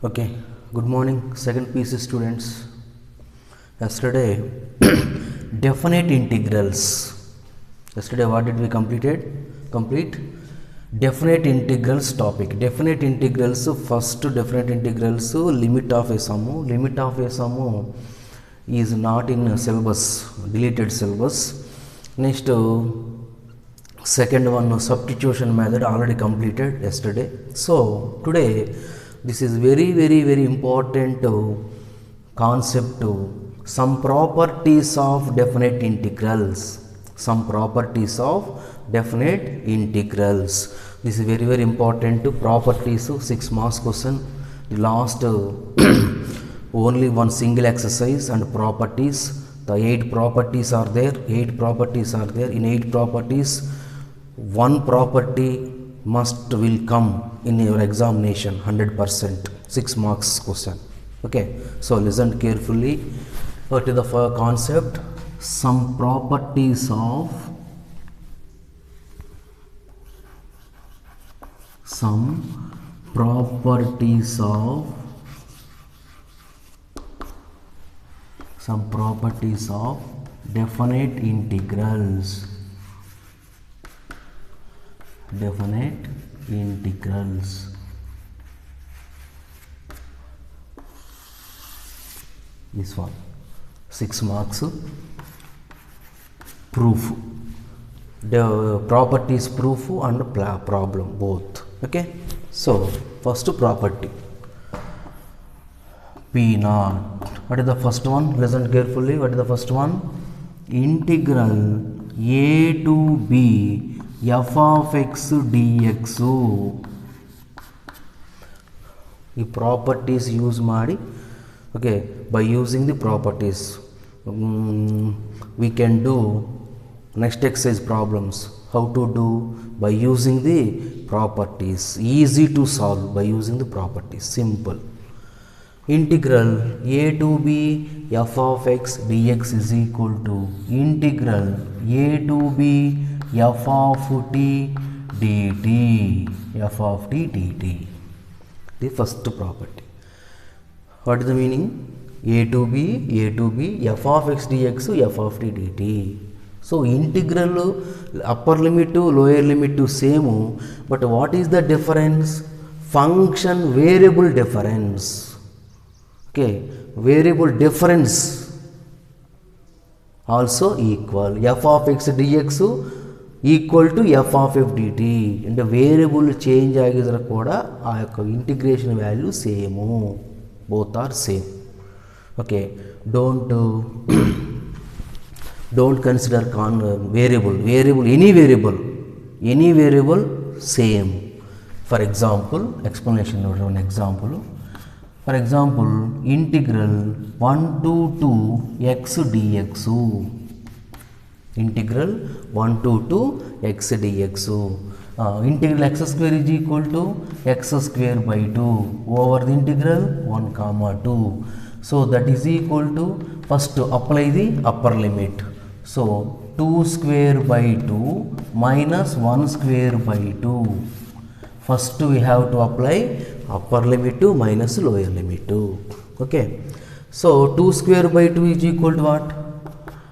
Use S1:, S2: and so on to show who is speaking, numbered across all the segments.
S1: Okay, good morning, second PC students. Yesterday, definite integrals. Yesterday, what did we complete? Definite integrals topic. Definite integrals, first definite integrals, limit of a sum. Limit of a sum is not in syllabus, deleted syllabus. Next, second one, substitution method already completed yesterday. So, today, this is very important concept, some properties of definite integrals. Some properties of definite integrals. This is very important properties, 6 marks question. The last only one single exercise and properties. The 8 properties are there. 8 properties are there. In 8 properties, one property will come in your examination 100%, 6 marks question. Okay, so listen carefully. What is the concept? Some properties of definite integrals. Definite integrals. This one, 6 marks. Proof. The properties proof and problem both. Okay. So first property, P naught. What is the first one? Listen carefully. What is the first one? Integral a to b f of x dx. The properties use ಮಾಡಿ. Okay, by using the properties we can do next exercise problems. How to do? By using the properties. Easy to solve by using the properties. Simple. Integral a to b f of x dx is equal to integral a to b f of t dt. F of t dt. The first property. What is the meaning? A to b f of x dx f of t dt. So integral upper limit to lower limit to same, but what is the difference? Function variable difference. Okay, variable difference also equal. F of x dx equal to f of f dt. And the variable change ಆಗಿದ್ರೆ ಕೂಡ ಆ integration value same. Both are same. Okay, don't consider variable any variable same. For example, explanation of one example. For example, integral 1 to 2 x dx. Integral 1 to 2 x dx. Integral x square is equal to x square by 2 over the integral 1 comma 2. So that is equal to, first apply the upper limit. So 2 square by 2 minus 1 square by 2. First we have to apply upper limit to minus lower limit to. Okay. So 2 square by 2 is equal to what?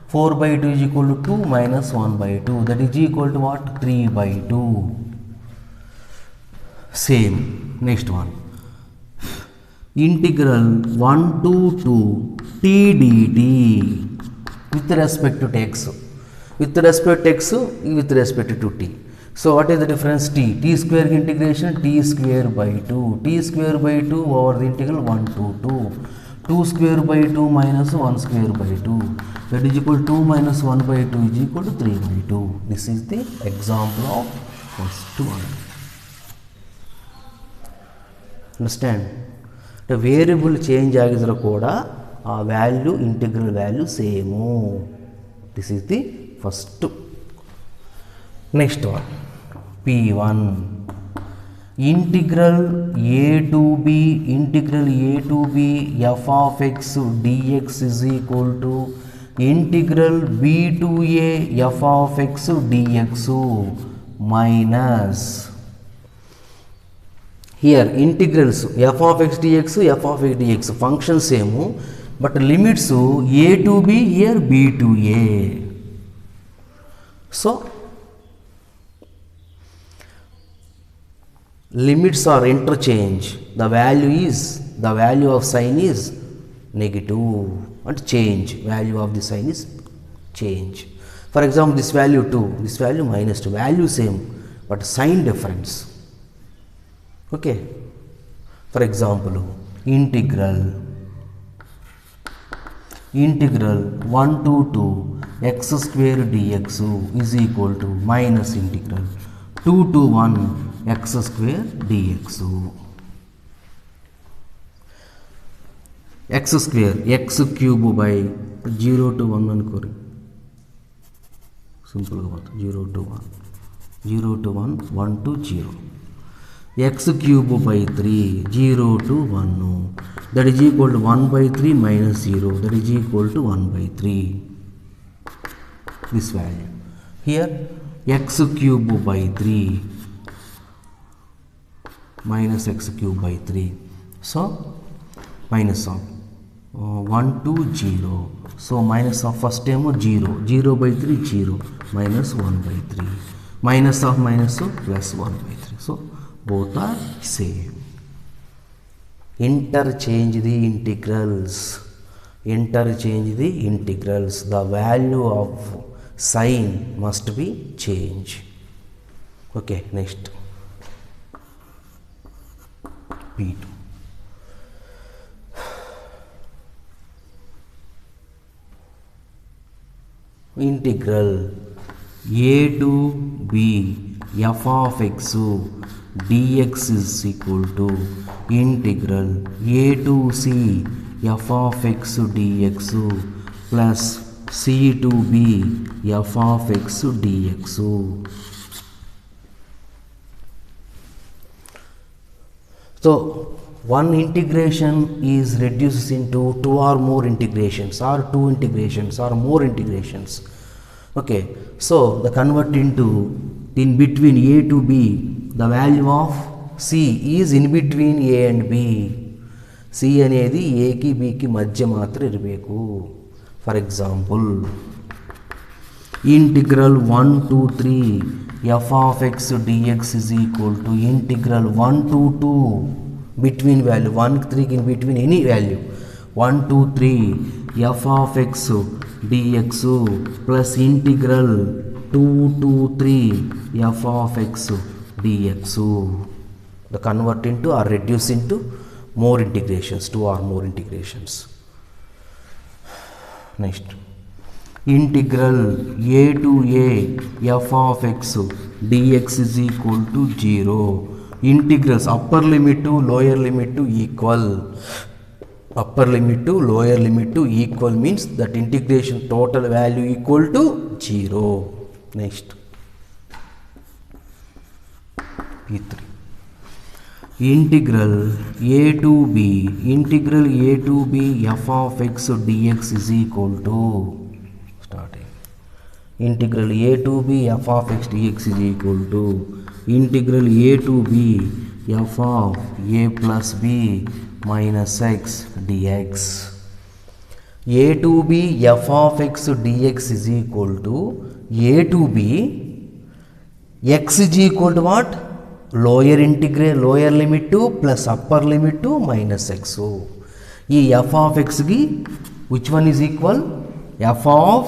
S1: 4 by 2 is equal to 2 minus 1 by 2. That is equal to what? 3 by 2. Same. Next one. Integral 1 to 2 t dt with respect to x. With respect to x, with respect to t. So what is the difference? T. T square integration t square by 2. T square by 2 over the integral 1 to 2. 2 square by 2 minus 1 square by 2. That is equal to 2 minus 1 by 2 is equal to 3 by 2. This is the example of first one. Understand? The variable change ಆಗಿದ್ರೆ ಕೂಡ ಆ value integral value same. This is the first. Next one. P1. Integral a to b f of x dx is equal to integral b to a f of x dx minus here integrals f of x dx, f of x dx function same, but limits a to b, here b to a. So limits are interchange. The value of sign is negative and change. Value of the sign is change. For example, this value 2, this value minus 2, value same but sign difference. Okay. For example, integral 1 to 2 x square dx is equal to minus integral 2 to 1 x square dx. x square x cube by 0 to 1 ಅನ್ಕೋರಿ simple గా ಬರುತ್ತೆ 0 to 1 1 to 0 x cube by 3 0 to 1 that is equal to 1 by 3 minus 0 that is equal to 1 by 3. This value here x cube by 3 minus x cube by 3, so minus of 1 to 0, so minus of first term 0 by 3 0 minus 1 by 3, minus of plus 1 by 3, so both are same. Interchange the integrals, the value of sign must be changed. Okay, next P2. Integral a to b f of x dx is equal to integral a to c f of x dx plus c to b f of x dx. So one integration is reduced into two or more integrations, or two integrations or more integrations. Okay, so the convert into in between a to b, the value of c is in between a and b. c అనేది a కి b కి మధ్య మాత్రం ఇరಬೇಕು. For example, integral 1 to 3 f of x dx is equal to integral 1 to 2 between value 1 3 in between any value 1 to 3 f of x dx plus integral 2 to 3 f of x dx. The convert into or reduce into more integrations, two or more integrations. Next, integral a to a f of x dx is equal to 0. Integrals upper limit to lower limit to equal. Upper limit to lower limit to equal means that integration total value equal to 0. Next, P3. Integral a to b f of x dx is equal to starting integral a to b f of x dx is equal to integral a to b f of a plus b minus x dx. a to b f of x dx is equal to a to b x is equal to what? Lower integral, lower limit to plus upper limit to minus x. So ఈ f of x కి which one is equal? f of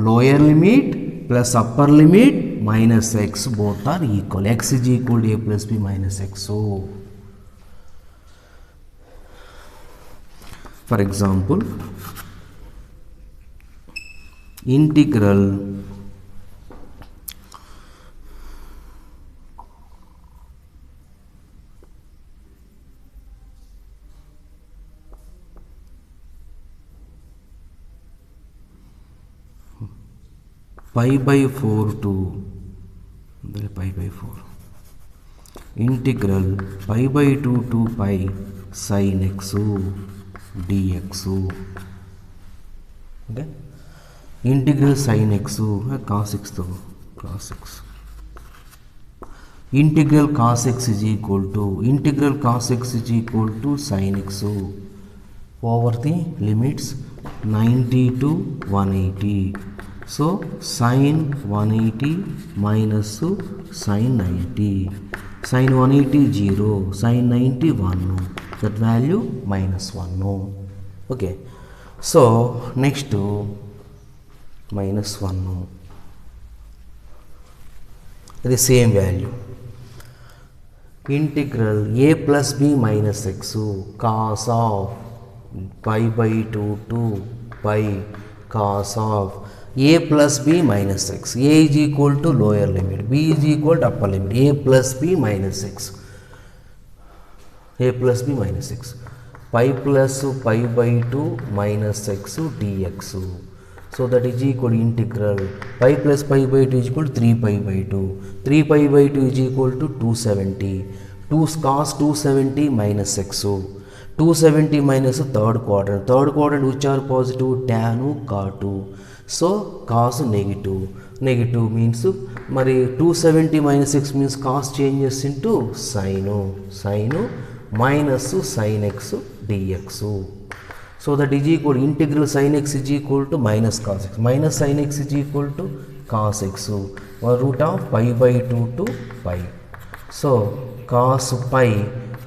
S1: lower limit plus upper limit minus x, both are equal. X is equal to a plus b minus x. So for example, integral pi by 4 to pi by 4 integral pi by 2 to pi sin x dx. Okay, integral sin x cos x to cos x integral cos x is equal to sin x over the limits 90 to 180. So sin 180 minus sin 90. Sin 180 0, sin 90 1. That value minus 1. Okay. So next to minus 1. The same value. Integral a plus b minus x cos of pi by 2 to pi cos of a plus b minus x. A is equal to lower limit, b is equal to upper limit. A plus b minus x. A plus b minus x. Pi plus pi by 2 minus x dx. So that is equal to integral pi plus pi by 2 is equal to 3 pi by 2. 3 pi by 2 is equal to 270. 2 cos 270 minus x. 270 minus third quadrant. Third quadrant which are positive? Tan, cot. So cos negative. Negative means mari 270 minus x means cos changes into sin. Sin minus sin x dx. So that is equal to integral sin x is equal to minus cos x. Minus sin x is equal to cos x. Or root of pi by 2 to pi. So cos pi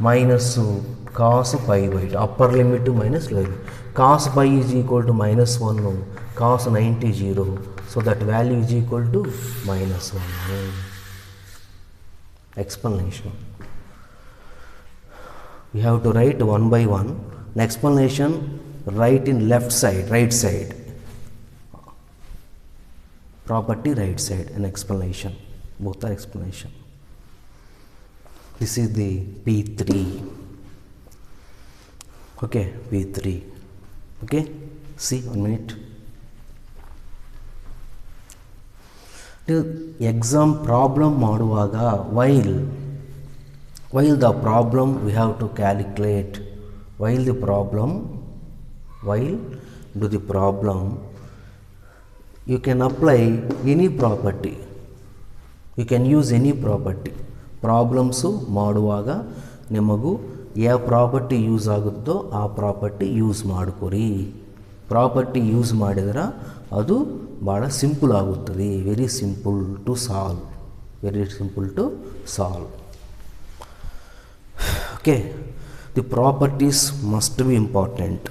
S1: minus cos pi by 2. Upper limit to minus lower limit. Cos pi is equal to minus 1. Cos 90 0. So that value is equal to minus 1. Explanation. We have to write one by one. An explanation, write in left side, right side. Property right side, an explanation. Both are explanation. This is the P3. Okay, P3. Okay, see 1 minute. Exam problem ಮಾಡುವಾಗ while the problem we have to calculate, while do the problem you can apply any property, you can use any property. Problems ಮಾಡುವಾಗ ನಿಮಗೂ ಯಾವ property use ಆಗುತ್ತೋ ಆ property use ಮಾಡ್ಕೊರಿ. Property use ಮಾಡಿದ್ರೆ ಅದು ಭಾಳ ಸಿಂಪಲ್ ಆಗುತ್ತದೆ. Very simple to solve. Okay, the properties must be important.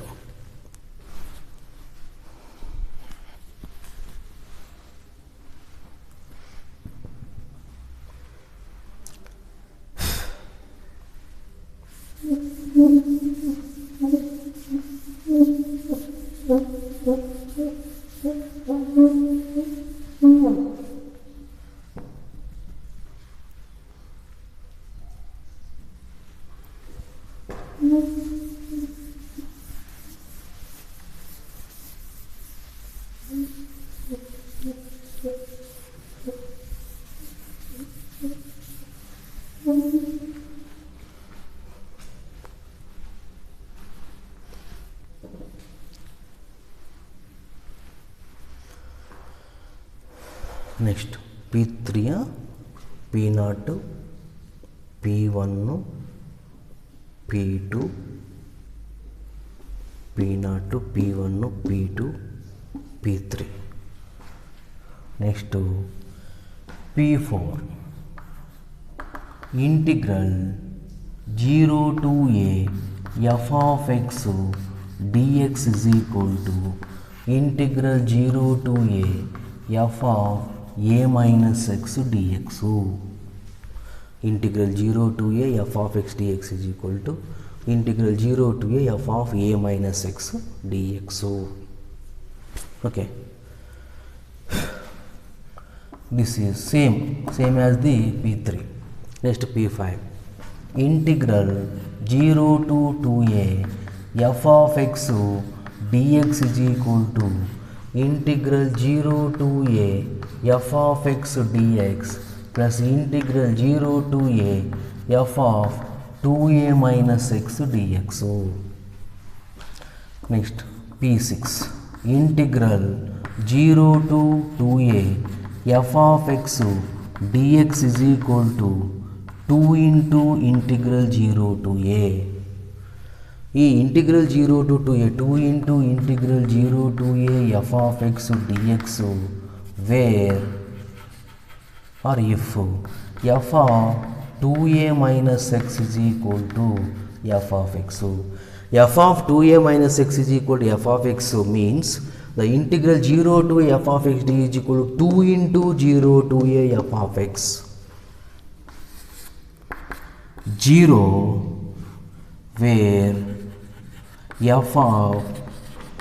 S1: Next P3, P0, P1, P2, P0, P1, P2, P3. Next P4, integral 0 to a f of x dx is equal to integral 0 to a f of a minus x dx. Integral 0 to a f of x dx is equal to integral 0 to a f of a minus x dx. Okay, this is same as the P3. Next P5, integral 0 to 2a f of x dx is equal to integral 0 to a f of x dx plus integral 0 to a f of 2a minus x dx. Next P6, integral 0 to 2a f of x dx is equal to 2 into integral 0 to a. ఈ integral 0 to 2a 2 into integral 0 to a f of x dx where or if f of 2a minus x is equal to f of x. F of 2a minus x is equal to f of x means the integral 0 to f of x d is equal to 2 into 0 to a f of x. 0 where f of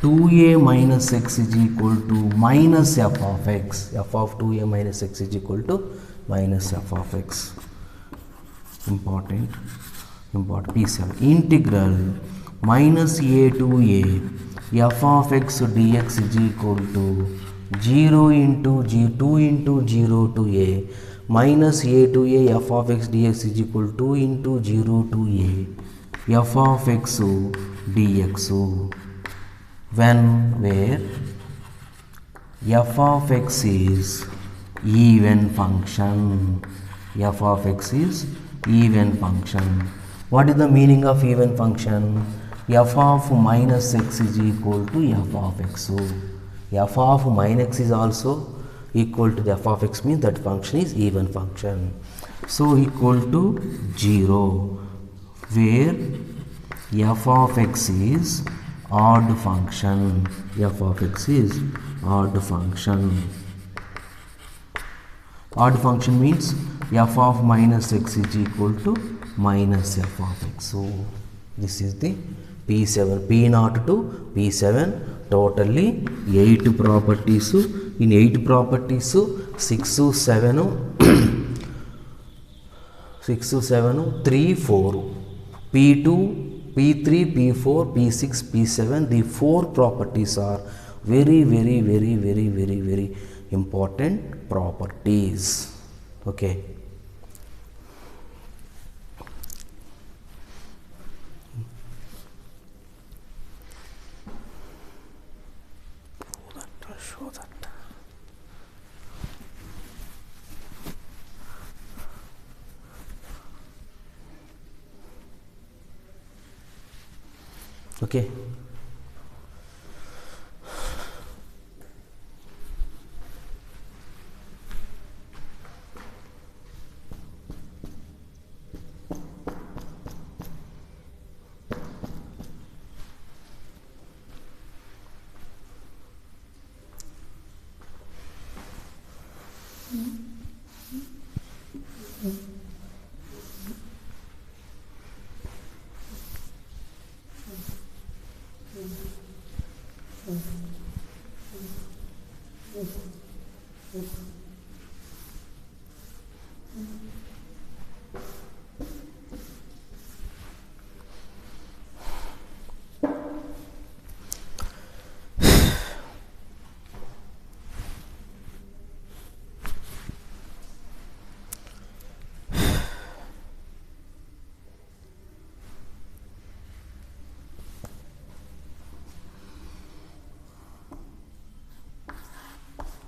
S1: 2a minus x is equal to minus f of x. F of 2a minus x is equal to minus f of x. Important P7. Integral minus a to a f of x dx is equal to 0 into 2 into 0 to a minus a to a f of x dx is equal to 2 into 0 to a f of x dx when where f of x is even function. F of x is even function. What is the meaning of even function? F of minus x is equal to f of x. So f of minus x is also equal to the f of x means that function is even function. So equal to 0 where f of x is odd function. F of x is odd function. Odd function means f of minus x is equal to minus f of x. So this is the P7, P0 to P7, totally 8 properties. In 8 properties 6 7 3 4 P2 P3 P4 P6 P7. The 4 properties are very important properties. Okay. Show that. Okay.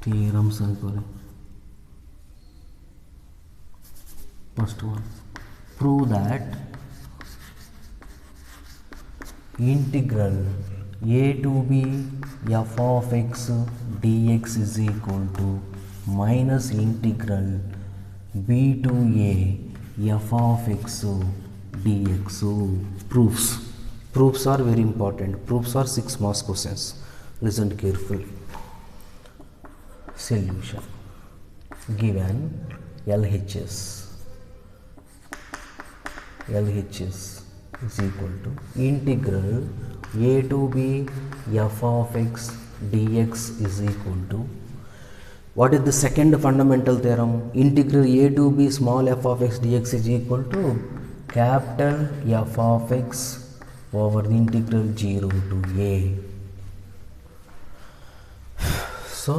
S1: Theorems అనుకోవాలి. First one, prove that integral a to b f of x dx is equal to minus integral b to a f of x dx. Proofs are very important. Proofs are 6 marks questions. Listen carefully. Solution. Given LHS is equal to integral a to b f of x dx is equal to, what is the second fundamental theorem? Integral a to b small f of x dx is equal to capital F of x over the integral 0 to a. So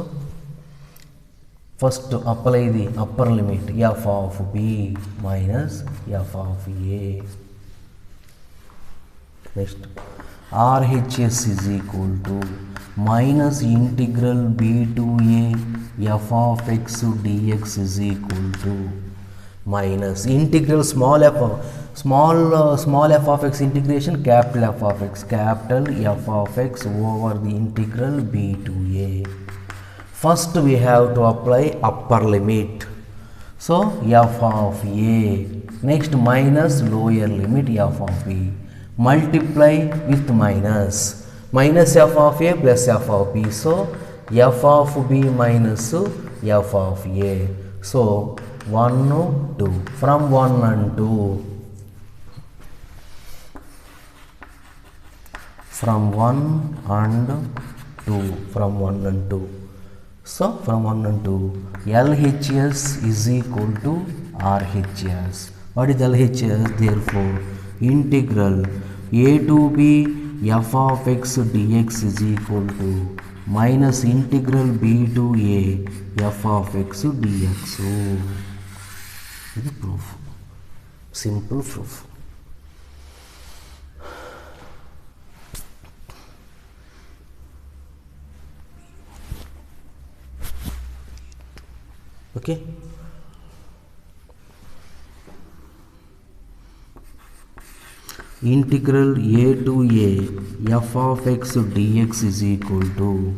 S1: first apply the upper limit f of b minus f of a. Next, RHS is equal to minus integral b to a f of x dx is equal to minus integral small f of x integration capital F of x over the integral b to a. First we have to apply upper limit, so f of a, next minus lower limit f of b, multiply with minus f of a plus f of b, so f of b minus f of a, so 1 2 from 1 and 2, from 1 and 2, so from 1 and 2 LHS is equal to RHS. What is LHS? Therefore integral a to b f of x dx is equal to minus integral b to a f of x dx. So this is proof, simple proof. Okay. Integral a to a f of x dx is equal to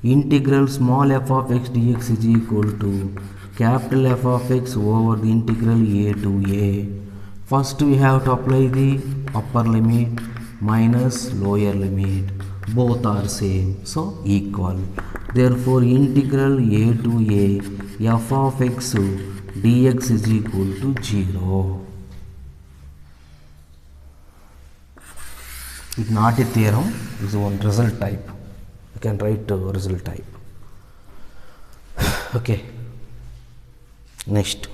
S1: integral small f of x dx is equal to capital F of x over the integral a to a. First we have to apply the upper limit minus lower limit, both are same, so equal. Therefore integral a to a f of x dx is equal to 0. It's not a theorem, it's one result type. You can write result type. Okay. Next.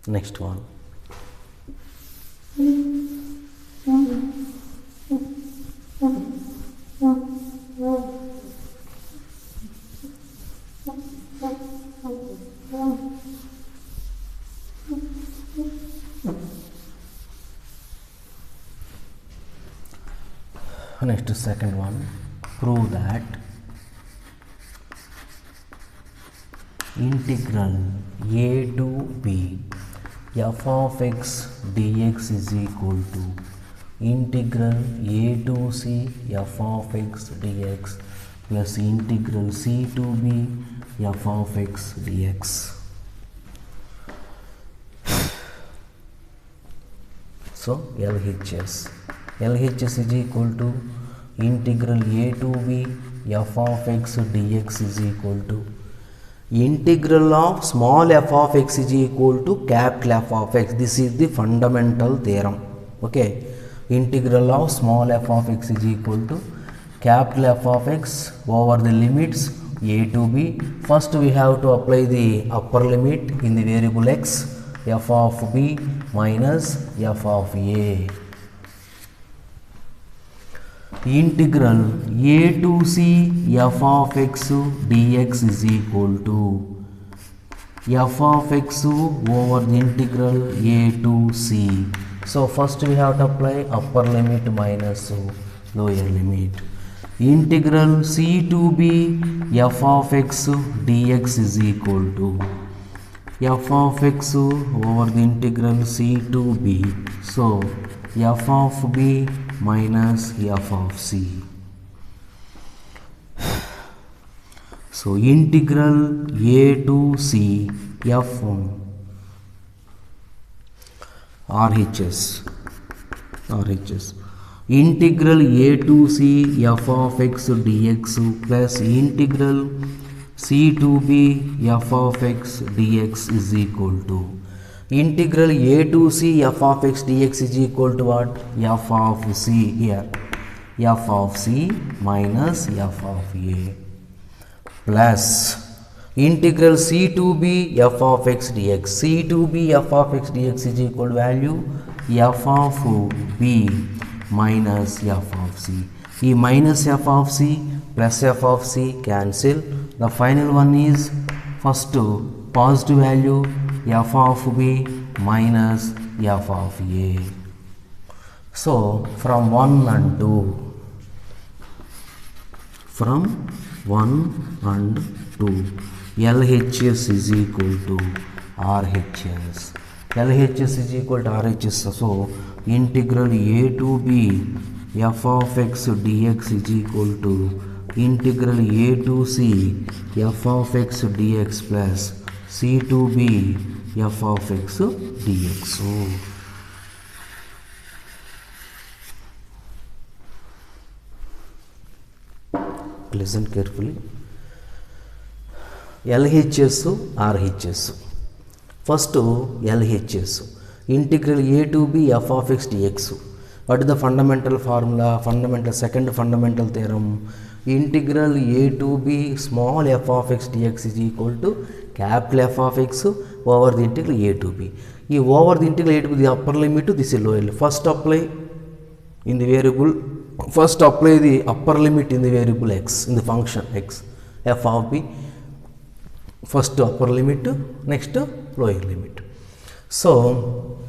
S1: Next one. Next, second one. Prove that integral a to b f of x dx is equal to integral a to c f of x dx plus integral c to b f of x dx. So LHS is equal to integral a to b f of x dx is equal to integral of small f of x is equal to capital F of x. This is the fundamental theorem. Okay, integral of small f of x is equal to capital F of x over the limits a to b. First we have to apply the upper limit in the variable x, f of b minus f of a. Integral a to c f of x dx is equal to f of x over the integral a to c. So first we have to apply upper limit minus lower limit. Integral c to b f of x dx is equal to f of x over the integral c to b. So f of b minus f of c. So integral a to c f RHS integral a to c f of x dx plus integral c to b f of x dx is equal to integral a to c f of x dx is equal to what? F of c here, f of c minus f of a plus integral c to b f of x dx. C to b f of x dx is equal to value f of b minus f of c. E minus f of c plus f of c cancel. The final one is first positive value f of b minus f of a. So from 1 and 2, from 1 and 2, LHS is equal to RHS. LHS is equal to RHS. So integral a to b f of x dx is equal to integral a to c f of x dx plus c to b f of x dx. So listen carefully. LHS, RHS. First LHS, integral a to b f of x dx. What is the fundamental formula? Second fundamental theorem. Integral a to b small f of x dx is equal to capital F of x over the integral a to b. Over the integral a to b, the upper limit, this is lower limit. First apply in the variable. First apply the upper limit in the variable x, in the function x, f of b. First upper limit, next lower limit. So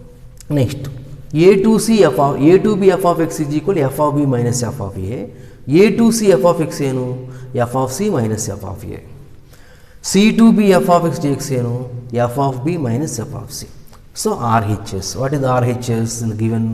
S1: next a to c f of a to b f of x is equal to f of b minus f of a. A to c f of x ಏನು? f of c minus f of a. c to b f of x dx ಏನು? f of b minus f of c. So RHS. What is the RHS given?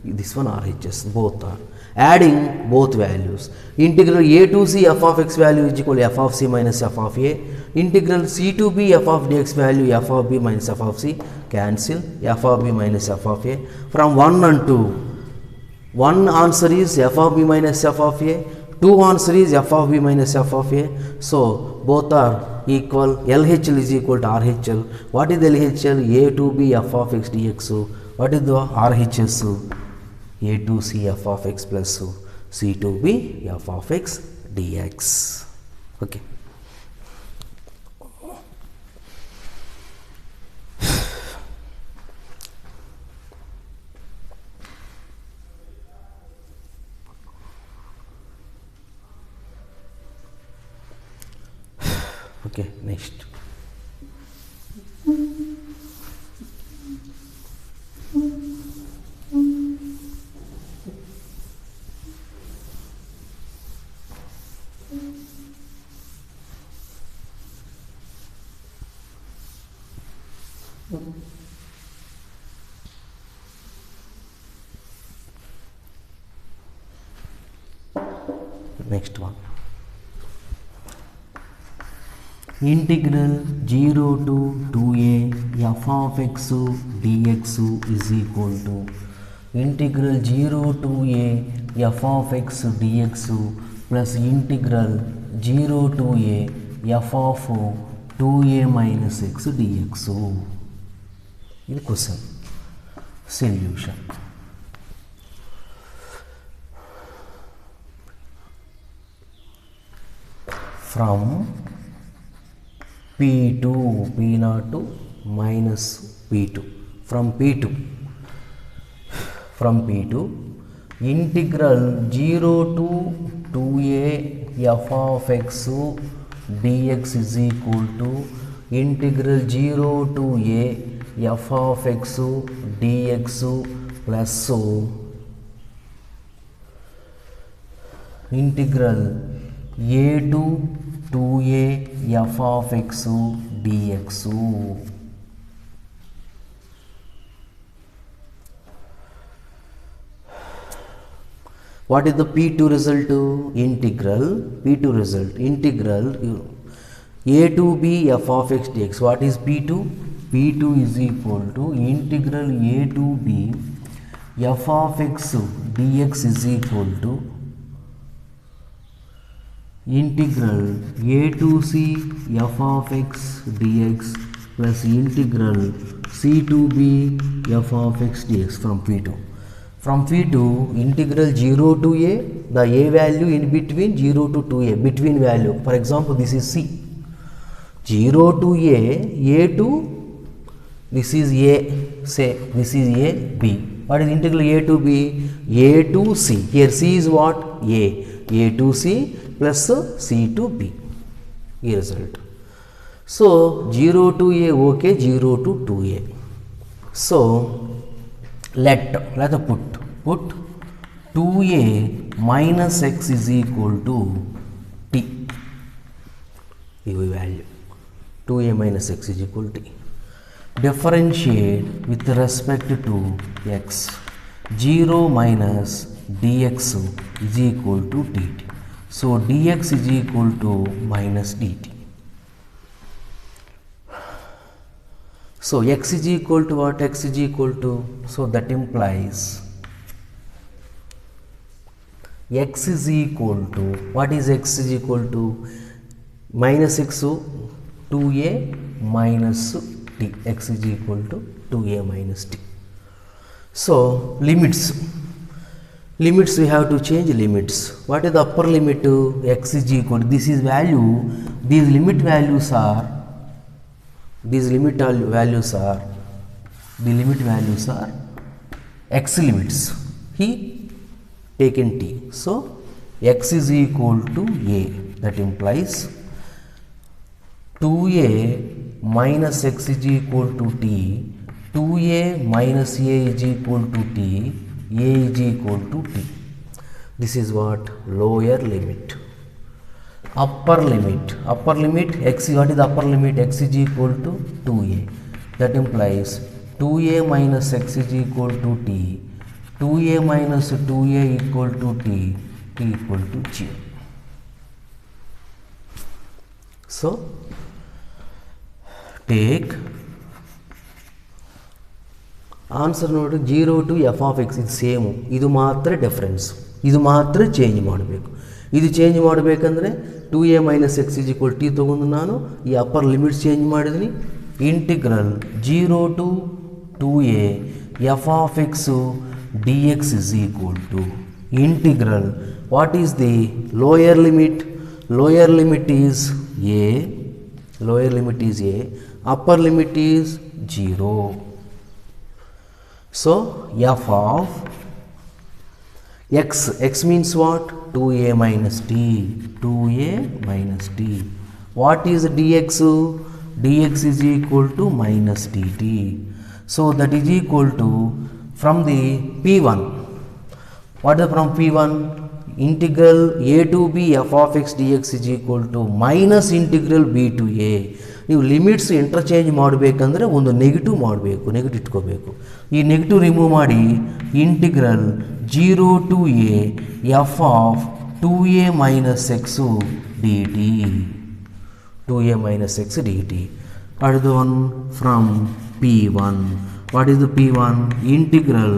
S1: This one RHS. Both are. Adding both values. Integral a to c f of x value is equal to f of c minus f of a. Integral c to b f of dx value f of b minus f of c. Cancel f of b minus f of a. From 1 and 2. One answer is f of b minus f of a. Two answer is f of b minus f of a. So both are equal. LHL is equal to RHL. What is the LHL? A to b f of x dx. What is the RHS? A to c f of x plus c to b f of x dx. Okay. Okay, next. Next one. Integral 0 to 2a f of x dx is equal to integral 0 to a f of x dx plus integral 0 to a f of 2a minus x dx. This question. Solution. From P2, P0 to minus P2. From P2, integral 0 to 2a f of x dx is equal to integral 0 to a f of x dx plus integral a to 2a f of x dx. What is the P2 result? Integral P2 result. Integral a to b f of x dx. What is P2? P2 is equal to integral a to b f of x dx is equal to integral a to c f of x dx plus integral c to b f of x dx from P2. From P2, integral 0 to a, the a value in between 0 to 2a, between value. For example, this is c. 0 to a to, this is a, say this is a, b. What is integral a to b? A to c. Here c is what? A to c plus c to b. Here result. So 0 to a, okay, 0 to 2a. So let us put 2a minus x is equal to t. Give value 2a minus x is equal to t. Differentiate with respect to x. 0 minus dx is equal to dt. So dx is equal to minus dt. So x is equal to what? X is equal to, so that implies x is equal to, what is x is equal to? Minus x, 2a minus t. X is equal to 2a minus t. So limits we have to change limits. What is the upper limit to x is equal to? This is value, these limit values are, the limit values are x limits. He taken t. So x is equal to a. That implies 2a minus x is equal to t. 2a minus a is equal to t. A is equal to t. This is what? Lower limit. Upper limit x, what is the upper limit? X is equal to 2a. That implies 2a minus x is equal to t. 2a minus 2a equal to t equal to 0. So take answer note 0 to f of x is same. ಇದು ಮಾತ್ರ difference, ಇದು ಮಾತ್ರ change ಮಾಡಬೇಕು. ಇದು change ಮಾಡಬೇಕಂದ್ರೆ 2a minus x is equal t ತೊಗೊಂಡು ನಾನು ಈ ಅಪ್ಪರ್ ಲಿಮಿಟ್ಸ್ ಚೇಂಜ್ ಮಾಡಿದ್ದೀನಿ. Integral 0 to 2a f of x dx is equal to integral, what is the lower limit? Lower limit is a, upper limit is 0. So f of x means what? 2a minus t. What is dx? Dx is equal to minus dt. So that is equal to, from the p1, what is from p1? Integral a to b f of x dx is equal to minus integral b to a. ನೀವು limits interchange ಮಾಡಬೇಕಂದ್ರೆ ಒಂದು negative ಮಾಡಬೇಕು, negative ಇಟ್ಕೋಬೇಕು. ಈ negative remove ಮಾಡಿ integral 0 to a f of 2a minus x dt. 2a minus x dt. What is the one from p1? What is the p1? Integral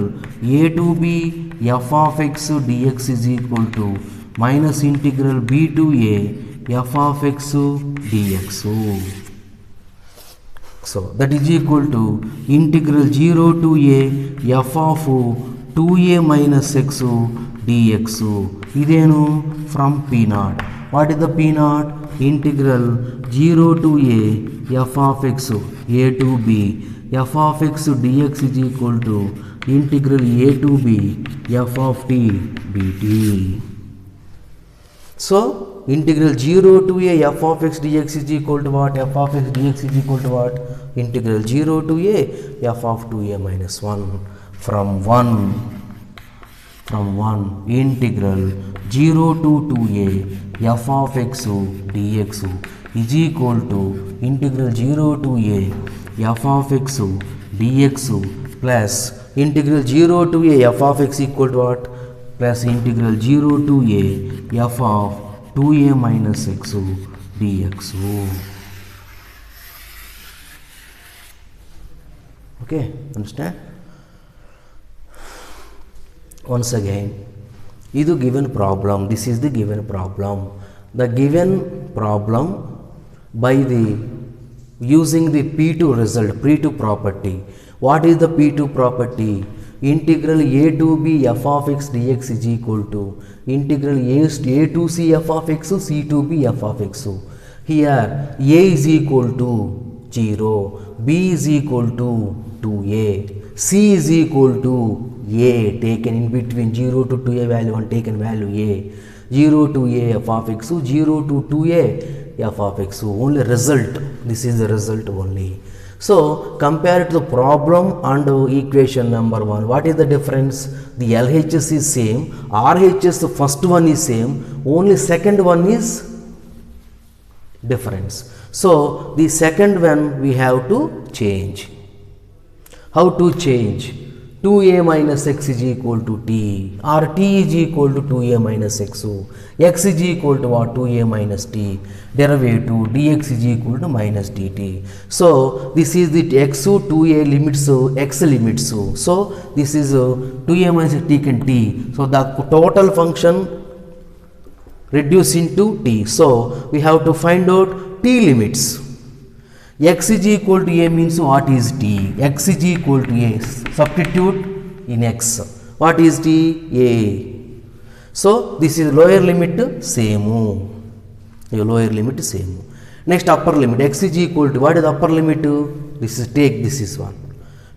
S1: a to b f of x dx is equal to minus integral b to a f of x dx. So that is equal to integral 0 to a f of 2a minus x dx. Idenu from p0. What is the p0? Integral 0 to a f of x a to b f of x dx is equal to integral a to b f of t dt. So integral 0 to a f of x dx is equal to what? F of x dx is equal to what? Integral 0 to a f of 2a minus 1. From 1 integral 0 to 2a f of x dx is equal to integral 0 to a f of x dx plus integral 0 to a f of x equal to what? Plus integral 0 to a f of 2a minus x dx. Okay, understand? Once again, ಇದು given problem. This is the given problem. The given problem by the using the P2 result, P2 property. What is the P2 property? Integral a to b f of x dx is equal to integral a to c f of x c to b f of x. Here a is equal to 0, b is equal to 2a, c is equal to a taken in between 0 to 2a value and taken value a, 0 to a f of x, 0 to 2a f of x, only result, this is the result only. So compare to the problem and equation number 1, what is the difference? The LHS is same, RHS the first one is same, only second one is difference. So the second one we have to change. How to change? 2a minus x is equal to t, or t is equal to 2a minus x. So x is equal to what? 2a minus t. Derivative dx is equal to minus dt. So this is the x 2a limits, x limits. So this is 2a minus t can t. So the total function reduce into t. So we have to find out t limits. X is equal to a means what is t? X is equal to a. Substitute in x. What is t? A. So this is lower limit same. Lower limit same. Next upper limit. X is equal to what is upper limit? This is take this is one.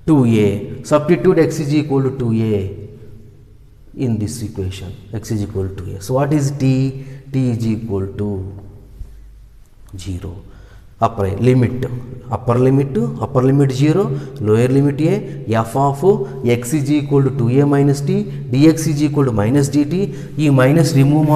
S1: 2a. Substitute x is equal to 2a in this equation. X is equal to a. So what is t? T is equal to 0. Upper limit 0, lower limit a, f of x is equal to 2a minus t, dx is equal to minus dt. E minus remove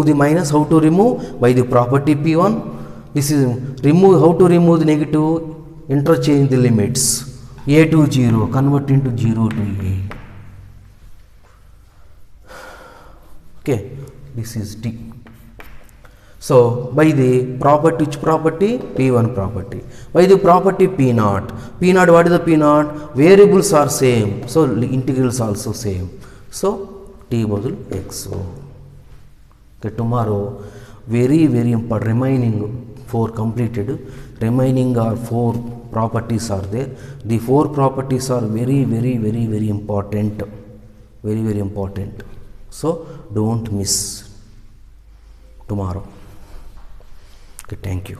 S1: the minus. How to remove? By the property p1. This is remove. How to remove the negative? Interchange the limits. A to 0, convert into 0 to a. Okay, this is t. So by the property, which property? P1 property. By the property P0. P0, what is the P0? Variables are same. So integrals also same. So t equals x. Okay, tomorrow very important. Remaining 4 completed. Remaining are 4 properties are there. The 4 properties are very important. Very important. So don't miss tomorrow. Okay, thank you.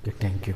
S1: Okay, thank you.